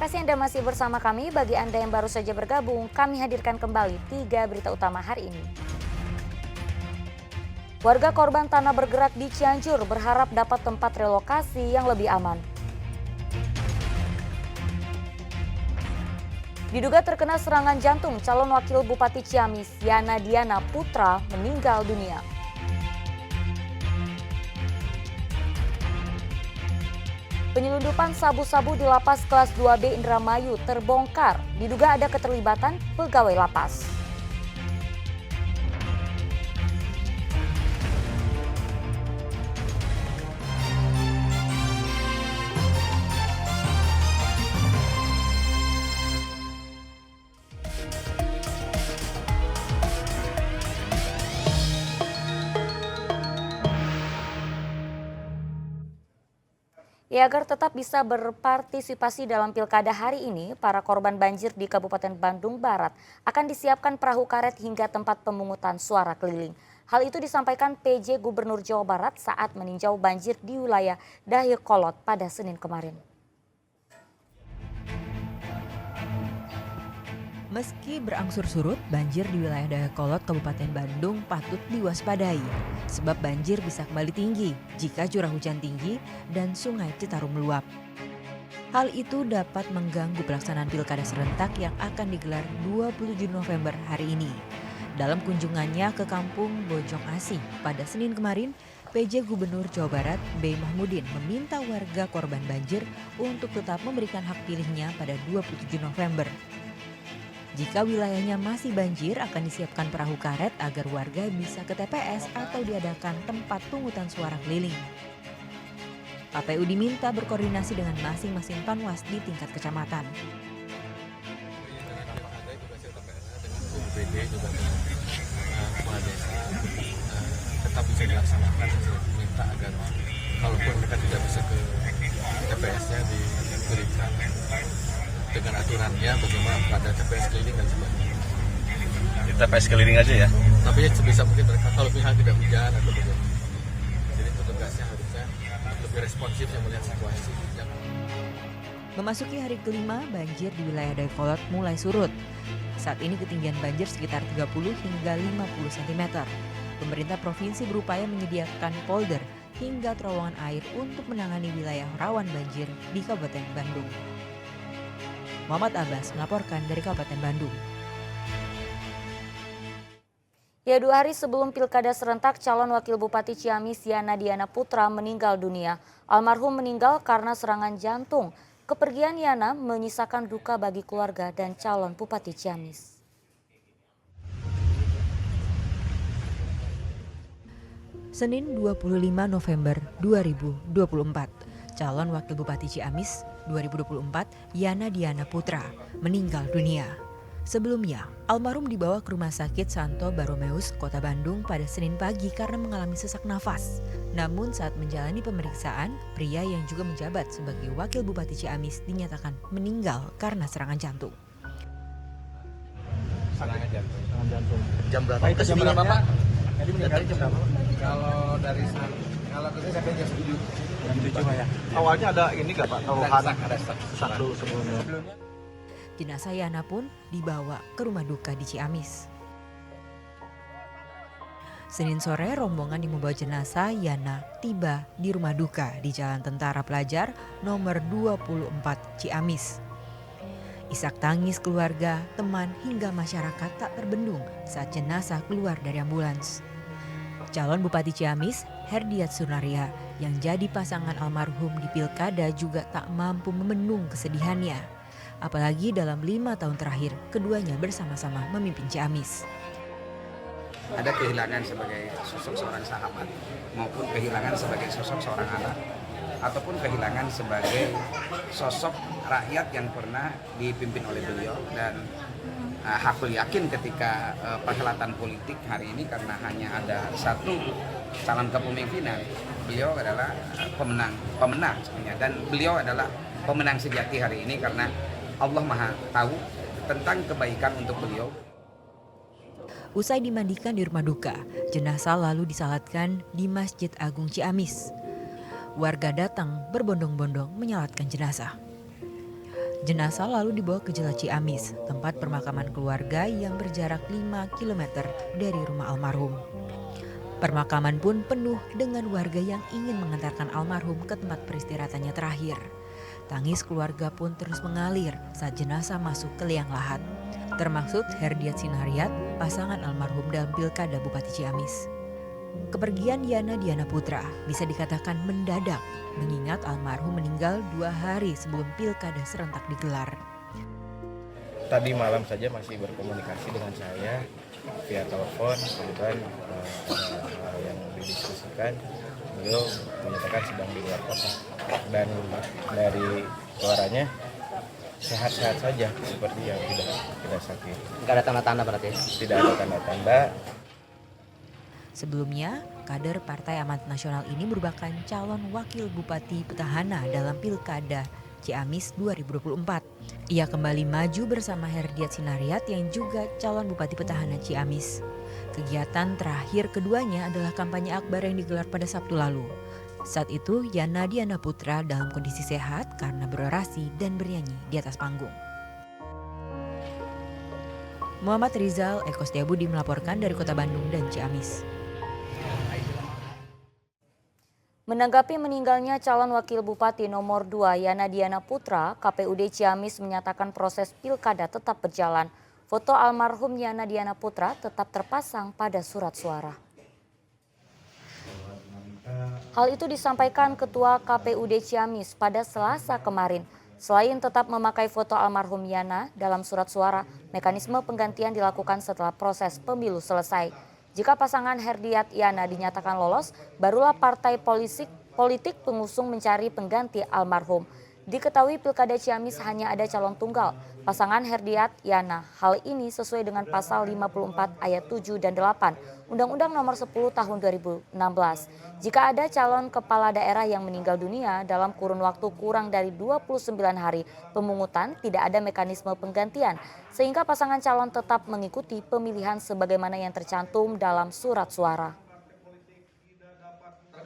kasih Anda masih bersama kami. Bagi Anda yang baru saja bergabung, kami hadirkan kembali 3 berita utama hari ini. Warga korban tanah bergerak di Cianjur berharap dapat tempat relokasi yang lebih aman. Diduga terkena serangan jantung, calon wakil Bupati Ciamis, Yana Diana Putra, meninggal dunia. Penyelundupan sabu-sabu di lapas kelas 2B Indramayu terbongkar. Diduga ada keterlibatan pegawai lapas. Ya, agar tetap bisa berpartisipasi dalam pilkada hari ini, para korban banjir di Kabupaten Bandung Barat akan disiapkan perahu karet hingga tempat pemungutan suara keliling. Hal itu disampaikan PJ Gubernur Jawa Barat saat meninjau banjir di wilayah Dayakolot pada Senin kemarin. Meski berangsur surut, banjir di wilayah Dayakolot, Kabupaten Bandung patut diwaspadai. Sebab banjir bisa kembali tinggi jika curah hujan tinggi dan sungai Citarum meluap. Hal itu dapat mengganggu pelaksanaan pilkada serentak yang akan digelar 27 November hari ini. Dalam kunjungannya ke kampung Bojong Asih pada Senin kemarin, PJ Gubernur Jawa Barat B. Mahmudin meminta warga korban banjir untuk tetap memberikan hak pilihnya pada 27 November. Jika wilayahnya masih banjir, akan disiapkan perahu karet agar warga bisa ke TPS atau diadakan tempat pungutan suara keliling. KPU diminta berkoordinasi dengan masing-masing panwas di tingkat kecamatan. BD juga dengan kepala desa tetap bisa dilaksanakan. Minta agar kalaupun mereka tidak bisa ke TPS-nya diberikan dengan aturannya bagaimana pada TPS keliling dan sebagainya. Di TPS keliling aja ya? Tapi ya sebisa mungkin mereka kalau misalnya tidak hujan atau bagaimana. Jadi petugasnya harusnya lebih responsif yang melihat situasi. Memasuki hari kelima, banjir di wilayah Dayakolot mulai surut. Saat ini ketinggian banjir sekitar 30 hingga 50 cm. Pemerintah provinsi berupaya menyediakan polder hingga terowongan air untuk menangani wilayah rawan banjir di Kabupaten Bandung. Muhammad Abbas melaporkan dari Kabupaten Bandung. Ya, 2 hari sebelum pilkada serentak, calon wakil Bupati Ciamis Yana Diana Putra meninggal dunia. Almarhum meninggal karena serangan jantung. Kepergian Yana menyisakan duka bagi keluarga dan calon Bupati Ciamis. Senin 25 November 2024. Calon Wakil Bupati Ciamis 2024 Yana Diana Putra meninggal dunia. Sebelumnya, almarhum dibawa ke Rumah Sakit Santo Baromeus, Kota Bandung pada Senin pagi karena mengalami sesak nafas. Namun saat menjalani pemeriksaan, pria yang juga menjabat sebagai Wakil Bupati Ciamis dinyatakan meninggal karena serangan jantung. Serangan jantung. Jam berapa? Itu jam berapa, Pak? Jadi meninggalnya jam berapa? Kalau dari kalau ke sampai jam 7. Jam 7 ya. Awalnya ada ini nggak Pak? Keluhan Ada sesak dulu sebelumnya. Jenazah Yana pun dibawa ke rumah duka di Ciamis. Senin sore, rombongan yang membawa jenazah Yana tiba di rumah duka di Jalan Tentara Pelajar nomor 24 Ciamis. Isak tangis keluarga, teman hingga masyarakat tak terbendung saat jenazah keluar dari ambulans. Calon Bupati Ciamis, Herdiat Sunaria, yang jadi pasangan almarhum di pilkada juga tak mampu membendung kesedihannya. Apalagi dalam 5 tahun terakhir, keduanya bersama-sama memimpin Ciamis. Ada kehilangan sebagai sosok seorang sahabat maupun kehilangan sebagai sosok seorang anak ataupun kehilangan sebagai sosok rakyat yang pernah dipimpin oleh beliau. Dan aku yakin ketika perhelatan politik hari ini karena hanya ada satu calon kepemimpinan, beliau adalah pemenang sebenarnya, dan beliau adalah pemenang sejati hari ini karena Allah Maha tahu tentang kebaikan untuk beliau. Usai dimandikan di rumah duka, jenazah lalu disalatkan di Masjid Agung Ciamis. Warga datang berbondong-bondong menyalatkan jenazah. Jenazah lalu dibawa ke Jela Ciamis, tempat pemakaman keluarga yang berjarak 5 km dari rumah almarhum. Pemakaman pun penuh dengan warga yang ingin mengantarkan almarhum ke tempat peristirahatannya terakhir. Tangis keluarga pun terus mengalir saat jenazah masuk ke liang lahat. Termaksud Herdiat Sinariat, pasangan almarhum dalam Pilkada Bupati Ciamis. Kepergian Yana Diana Putra bisa dikatakan mendadak, mengingat almarhum meninggal 2 hari sebelum Pilkada serentak digelar. Tadi malam saja masih berkomunikasi dengan saya via telepon, kemudian yang didiskusikan, beliau menyatakan sedang di luar kota dan dari suaranya sehat-sehat saja, seperti yang tidak sakit. Nggak ada tanda-tanda berarti? Tidak ada tanda-tanda. Sebelumnya, kader Partai Amanat Nasional ini merupakan calon wakil bupati petahana dalam Pilkada Ciamis 2024. Ia kembali maju bersama Herdiat Sinariat yang juga calon bupati petahana Ciamis. Kegiatan terakhir keduanya adalah kampanye akbar yang digelar pada Sabtu lalu. Saat itu, Yana Diana Putra dalam kondisi sehat karena berorasi dan bernyanyi di atas panggung. Muhammad Rizal, Eko Setiabudi melaporkan dari Kota Bandung dan Ciamis. Menanggapi meninggalnya calon wakil bupati nomor 2 Yana Diana Putra, KPUD Ciamis menyatakan proses pilkada tetap berjalan. Foto almarhum Yana Diana Putra tetap terpasang pada surat suara. Hal itu disampaikan Ketua KPUD Ciamis pada Selasa kemarin. Selain tetap memakai foto almarhum Yana dalam surat suara, mekanisme penggantian dilakukan setelah proses pemilu selesai. Jika pasangan Herdiat Yana dinyatakan lolos, barulah partai politik pengusung mencari pengganti almarhum. Diketahui Pilkada Ciamis hanya ada calon tunggal, pasangan Herdiat Yana. Hal ini sesuai dengan pasal 54 ayat 7 dan 8 Undang-Undang Nomor 10 Tahun 2016. Jika ada calon kepala daerah yang meninggal dunia dalam kurun waktu kurang dari 29 hari pemungutan, tidak ada mekanisme penggantian, sehingga pasangan calon tetap mengikuti pemilihan sebagaimana yang tercantum dalam surat suara.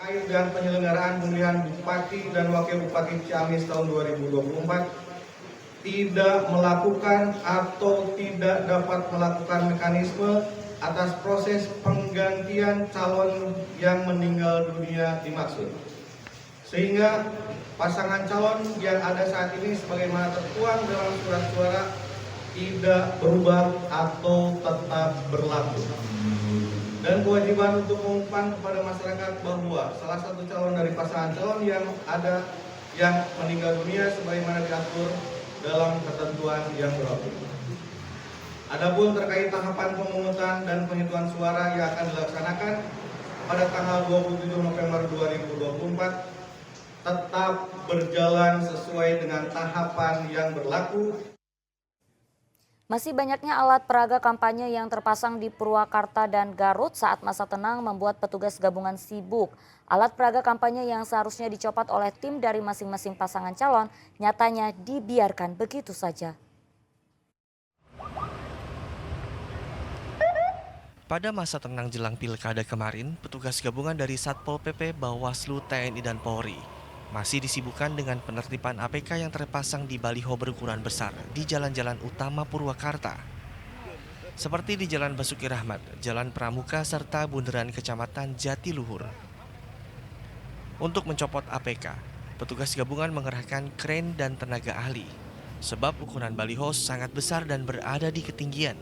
Terkait dengan penyelenggaraan pemilihan Bupati dan Wakil Bupati Ciamis tahun 2024, tidak melakukan atau tidak dapat melakukan mekanisme atas proses penggantian calon yang meninggal dunia dimaksud. Sehingga pasangan calon yang ada saat ini sebagaimana tertuang dalam surat suara tidak berubah atau tetap berlaku. Dan kewajiban untuk mengumumkan kepada masyarakat bahwa salah satu calon dari pasangan calon yang ada yang meninggal dunia sebagaimana diatur dalam ketentuan yang berlaku. Adapun terkait tahapan pemungutan dan penghitungan suara yang akan dilaksanakan pada tanggal 27 November 2024 tetap berjalan sesuai dengan tahapan yang berlaku. Masih banyaknya alat peraga kampanye yang terpasang di Purwakarta dan Garut saat masa tenang membuat petugas gabungan sibuk. Alat peraga kampanye yang seharusnya dicopot oleh tim dari masing-masing pasangan calon nyatanya dibiarkan begitu saja. Pada masa tenang jelang pilkada kemarin, petugas gabungan dari Satpol PP, Bawaslu, TNI, dan Polri masih disibukkan dengan penertiban APK yang terpasang di baliho berukuran besar di jalan-jalan utama Purwakarta. Seperti di Jalan Basuki Rahmat, Jalan Pramuka, serta bundaran Kecamatan Jatiluhur. Untuk mencopot APK, petugas gabungan mengerahkan kren dan tenaga ahli, sebab ukuran baliho sangat besar dan berada di ketinggian.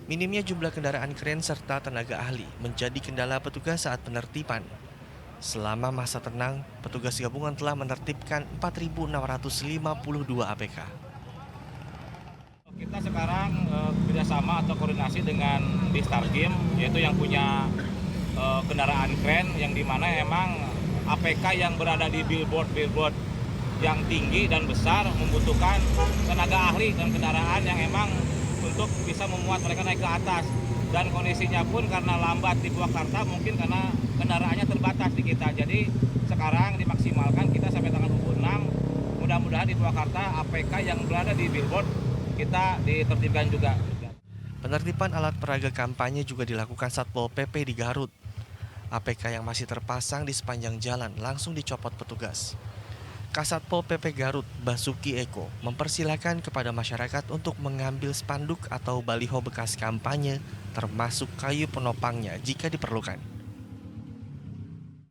Minimnya jumlah kendaraan kren serta tenaga ahli menjadi kendala petugas saat penertiban. Selama masa tenang, petugas gabungan telah menertibkan 4.652 APK. Kita sekarang kerjasama atau koordinasi dengan Distargim, yaitu yang punya kendaraan kren, yang dimana emang APK yang berada di billboard yang tinggi dan besar membutuhkan tenaga ahli dan kendaraan yang emang untuk bisa memuat mereka naik ke atas. Dan kondisinya pun karena lambat di Purwakarta, mungkin karena kendaraannya terbatas di kita. Jadi sekarang dimaksimalkan kita sampai tanggal 26. Mudah-mudahan di Purwakarta APK yang berada di billboard kita ditertibkan juga. Penertiban alat peraga kampanye juga dilakukan Satpol PP di Garut. APK yang masih terpasang di sepanjang jalan langsung dicopot petugas. Kasatpol PP Garut, Basuki Eko, mempersilahkan kepada masyarakat untuk mengambil spanduk atau baliho bekas kampanye, termasuk kayu penopangnya jika diperlukan.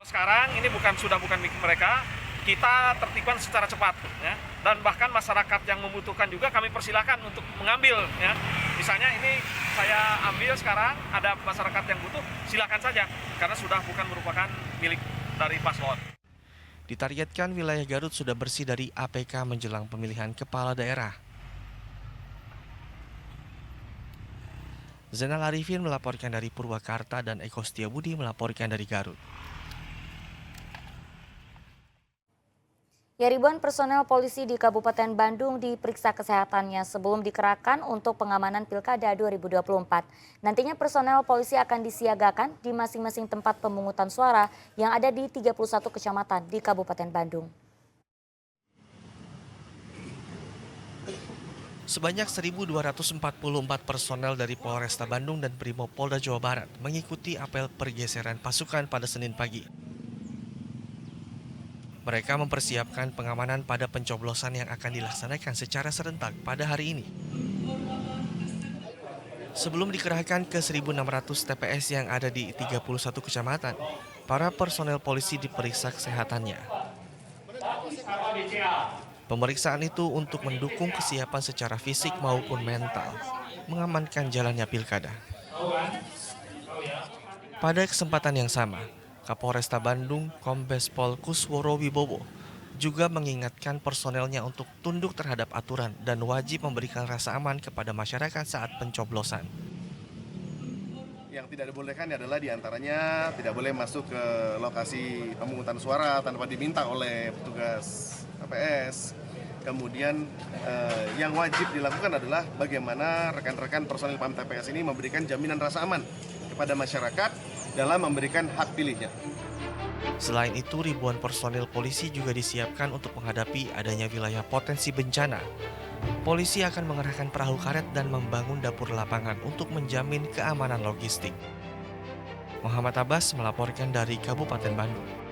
Sekarang ini sudah bukan milik mereka, kita tertibkan secara cepat, ya. Dan bahkan masyarakat yang membutuhkan juga kami persilahkan untuk mengambil, ya. Misalnya ini saya ambil sekarang, ada masyarakat yang butuh, silakan saja, karena sudah bukan merupakan milik dari paslon. Ditargetkan wilayah Garut sudah bersih dari APK menjelang pemilihan kepala daerah. Zainal Arifin melaporkan dari Purwakarta dan Eko Setiabudi melaporkan dari Garut. Ya, ribuan personel polisi di Kabupaten Bandung diperiksa kesehatannya sebelum dikerahkan untuk pengamanan Pilkada 2024. Nantinya personel polisi akan disiagakan di masing-masing tempat pemungutan suara yang ada di 31 kecamatan di Kabupaten Bandung. Sebanyak 1.244 personel dari Polresta Bandung dan Brimopolda Jawa Barat mengikuti apel pergeseran pasukan pada Senin pagi. Mereka mempersiapkan pengamanan pada pencoblosan yang akan dilaksanakan secara serentak pada hari ini. Sebelum dikerahkan ke 1.600 TPS yang ada di 31 kecamatan, para personel polisi diperiksa kesehatannya. Pemeriksaan itu untuk mendukung kesiapan secara fisik maupun mental, mengamankan jalannya pilkada. Pada kesempatan yang sama, Kapolresta Bandung, Kombes Pol Kusworo Wibowo, juga mengingatkan personelnya untuk tunduk terhadap aturan dan wajib memberikan rasa aman kepada masyarakat saat pencoblosan. Yang tidak dibolehkan adalah diantaranya tidak boleh masuk ke lokasi pemungutan suara tanpa diminta oleh petugas TPS. Kemudian yang wajib dilakukan adalah bagaimana rekan-rekan personil PAM TPS ini memberikan jaminan rasa aman kepada masyarakat dalam memberikan hak pilihnya. Selain itu, ribuan personil polisi juga disiapkan untuk menghadapi adanya wilayah potensi bencana. Polisi akan mengerahkan perahu karet dan membangun dapur lapangan untuk menjamin keamanan logistik. Muhammad Abbas melaporkan dari Kabupaten Bandung.